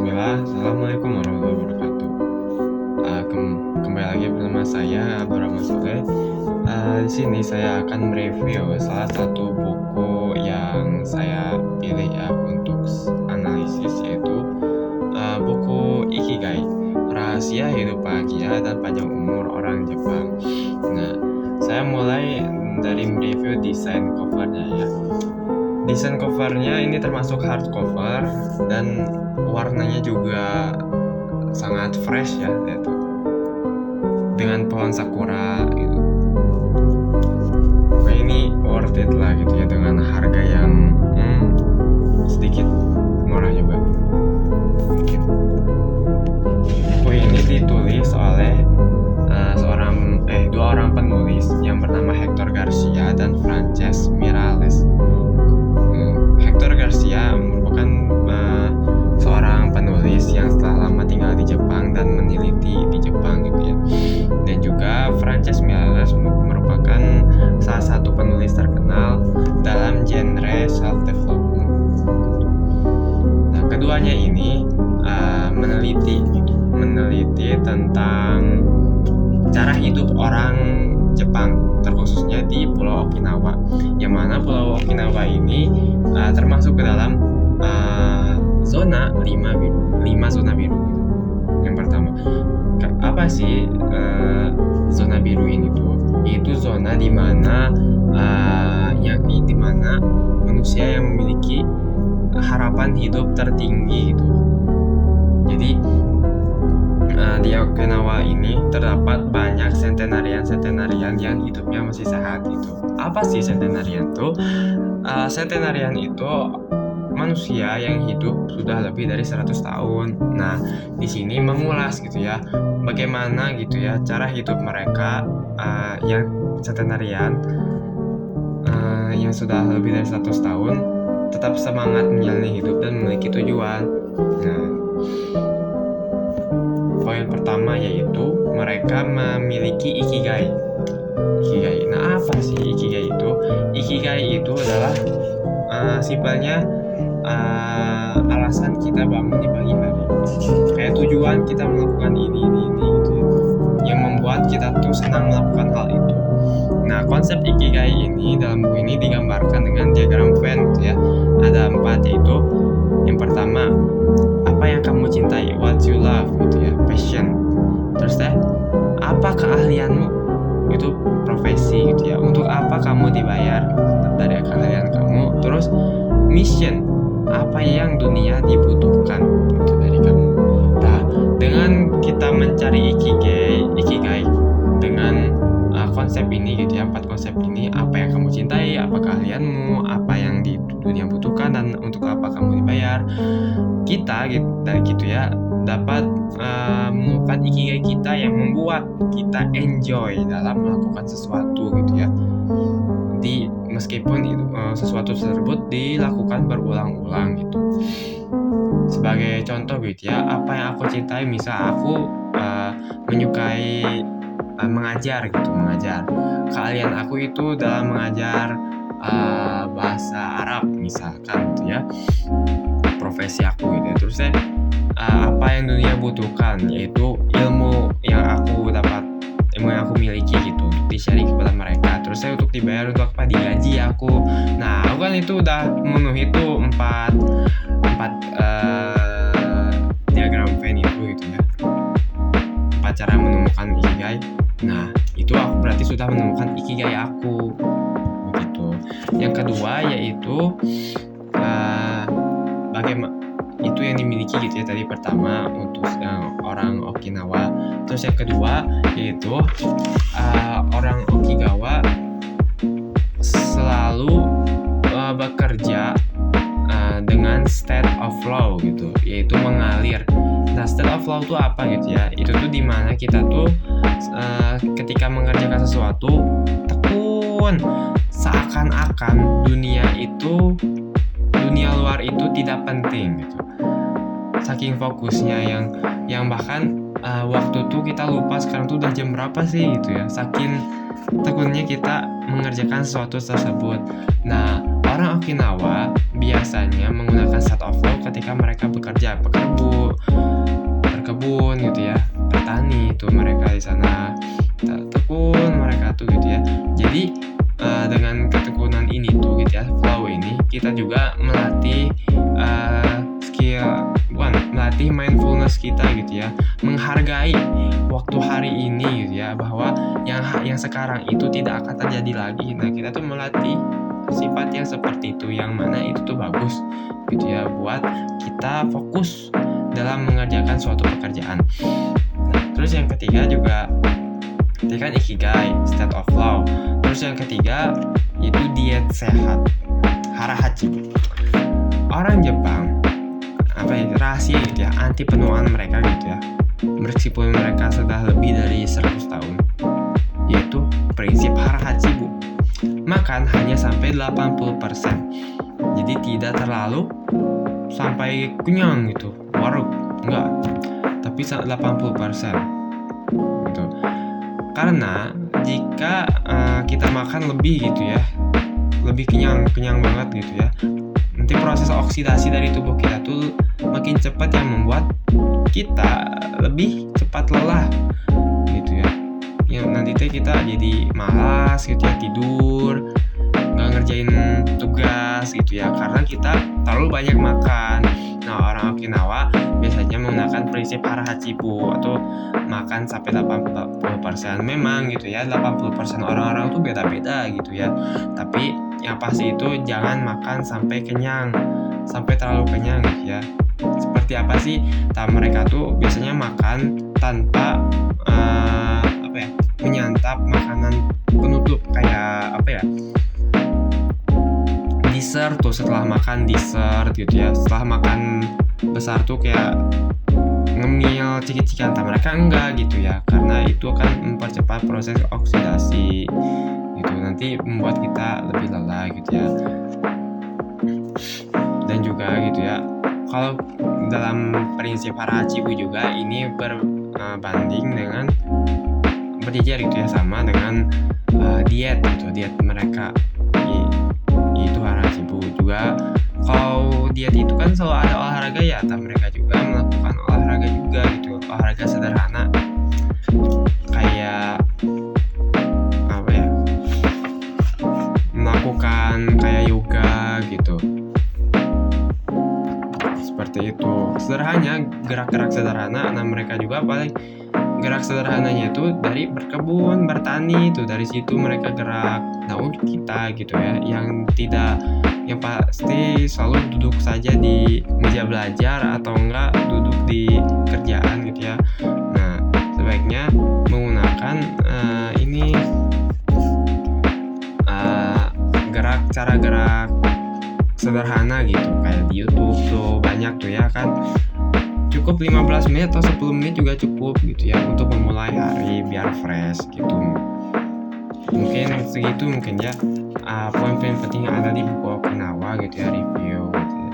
Bismillah, Assalamualaikum warahmatullahi wabarakatuh. Kembali lagi bersama saya Abdul Rahman Soleh. Di sini saya akan mereview salah satu buku yang saya pilih ya untuk analisis, yaitu buku Ikigai, Rahasia Hidup Bahagia dan Panjang Umur Orang Jepang. Nah, saya mulai dari mereview desain covernya ya. Desain covernya ini termasuk hardcover dan warnanya juga sangat fresh ya, yaitu dengan pohon sakura gitu. Nah, ini worth it lah gitu ya, dengan harga yang sedikit murah juga. Buku ini ditulis oleh dua orang penulis yang bernama Hector Garcia dan Frances Miralles. Hector Garcia merupakan seorang penulis yang setelah lama tinggal di Jepang dan meneliti di Jepang gitu ya. Dan juga Frances Miralles merupakan salah satu penulis terkenal dalam genre self development. Nah, keduanya ini meneliti tentang cara hidup orang Jepang, terkhususnya di Pulau Okinawa, yang mana Pulau Okinawa ini termasuk ke dalam zona 5 zona biru gitu. Yang pertama, apa sih zona biru ini tuh? Itu zona di mana manusia yang memiliki harapan hidup tertinggi gitu. Jadi di Okinawa ini terdapat banyak centenarian yang hidupnya masih sehat gitu. Apa sih centenarian tuh? Centenarian itu manusia yang hidup sudah lebih dari 100 tahun. Nah, di sini mengulas gitu ya, bagaimana gitu ya cara hidup mereka yang centenarian yang sudah lebih dari 100 tahun tetap semangat menjalani hidup dan memiliki tujuan. Nah, poin pertama yaitu mereka memiliki ikigai. Nah, apa sih ikigai itu? Ikigai itu adalah simpelnya alasan kita bangun di pagi hari. Kayak tujuan kita melakukan ini gitu ya, yang membuat kita tuh senang melakukan hal itu. Nah, konsep ikigai ini dalam buku ini digambarkan dengan diagram Venn gitu ya. Ada 4, yaitu yang pertama, apa yang kamu cintai, what you love gitu ya, passion. Terus apa keahlianmu, itu profesi gitu ya, untuk apa kamu dibayar dari keahlian kamu. Terus mission, apa yang dunia dibutuhkan gitu dari kamu. Nah, dengan kita mencari ikigai dengan konsep ini gitu ya, 4 konsep ini, apa yang kamu cintai, apa keahlianmu, apa yang di dunia butuhkan, dan untuk apa kamu dibayar, kita gitu ya dapat menemukan ikigai kita yang membuat kita enjoy dalam melakukan sesuatu gitu ya, meskipun itu sesuatu tersebut dilakukan berulang-ulang gitu. Sebagai contoh gitu ya, apa yang aku cintai, misal aku menyukai mengajar. Keahlian aku itu dalam mengajar bahasa Arab misalkan gitu ya, profesi aku gitu ya. Terus apa yang dunia butuhkan, yaitu ilmu yang aku miliki gitu, untuk di-sharing kepada mereka. Terus untuk dibayar, untuk apa, digaji aku. Nah, aku kan itu udah memenuhi itu 4 diagram Venn itu gitu ya, 4 cara menemukan ikigai. Nah, itu aku berarti sudah menemukan ikigai aku begitu. Yang kedua yaitu bagaimana itu yang dimiliki gitu ya, tadi pertama untuk orang Okinawa. Terus yang kedua yaitu orang Okinawa selalu bekerja dengan state of flow gitu, yaitu mengalir. Nah, state of flow itu apa gitu ya? Itu tuh dimana kita tuh ketika mengerjakan sesuatu tekun, seakan-akan dunia luar itu tidak penting gitu. Saking fokusnya yang bahkan waktu tuh kita lupa sekarang tuh udah jam berapa sih gitu ya. Saking tekunnya kita mengerjakan sesuatu tersebut. Nah, orang Okinawa biasanya menggunakan state of flow ketika mereka bekerja, berkebun gitu ya, petani itu mereka di sana, tekun mereka tuh gitu ya. Jadi dengan ketekunan ini tuh gitu ya, flow ini kita juga melatih melatih mindfulness kita gitu ya, menghargai waktu hari ini gitu ya, bahwa yang sekarang itu tidak akan terjadi lagi. Nah, kita tuh melatih sifat yang seperti itu, yang mana itu tuh bagus gitu ya, buat kita fokus dalam mengerjakan suatu pekerjaan. Nah, terus yang ketiga juga tadi kan ikigai, state of flow. Terus yang ketiga itu diet sehat, harahachi. Orang Jepang rahasia gitu ya, anti penuaan mereka gitu ya, meskipun mereka sudah lebih dari 100 tahun, yaitu prinsip harahachi bu. Makan hanya sampai 80%, jadi tidak terlalu sampai kenyang gitu, waruk enggak, tapi 80% gitu. Karena jika kita makan lebih gitu ya, lebih kenyang banget gitu ya, nanti proses oksidasi dari tubuh kita tuh makin cepat, yang membuat kita lebih cepat lelah gitu ya. Yang nanti tuh kita jadi malas gitu ya, tidur, nggak ngerjain tugas gitu ya, karena kita terlalu banyak makan. Nah, orang Okinawa biasanya menggunakan prinsip harahachibu atau makan sampai 80%. Memang gitu ya, 80% orang-orang tuh beda-beda gitu ya. Tapi yang pasti itu jangan makan sampai kenyang, sampai terlalu kenyang gitu ya. Seperti apa sih? Mereka tuh biasanya makan tanpa menyantap makanan penutup, kayak dessert tuh, setelah makan dessert gitu ya, setelah makan besar tuh kayak ngemil ciki-cikian. Mereka enggak gitu ya, karena itu akan mempercepat proses oksidasi gitu, nanti membuat kita lebih lelah gitu ya. Dan juga gitu ya, kalau dalam prinsip harahachibu juga ini berbanding dengan berjejer gitu ya, sama dengan diet gitu, diet mereka itu harahachibu juga. Kalau diet itu kan selalu ada olahraga ya, mereka juga melakukan olahraga juga gitu, olahraga sederhana kayak melakukan kayak yoga gitu, seperti itu. Sederhana, gerak-gerak sederhana. Nah, mereka juga paling gerak sederhananya itu dari berkebun, bertani itu, dari situ mereka gerak. Nah, untuk kita gitu ya, yang pasti selalu duduk saja di meja belajar atau enggak duduk di kerjaan gitu ya. Nah, sebaiknya menggunakan cara gerak sederhana gitu, kayak di YouTube tuh banyak tuh ya kan. Cukup 15 menit atau 10 menit juga cukup gitu ya, untuk memulai hari biar fresh gitu. Mungkin segitu mungkin ya poin-poin penting yang ada di buku Okinawa gitu ya, review gitu ya.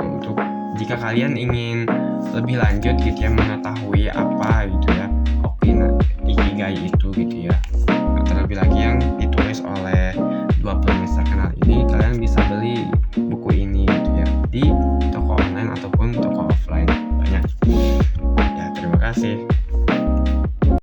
Untuk jika kalian ingin lebih lanjut gitu ya, mengetahui apa gitu ya Okinawa Ikigai itu gitu ya.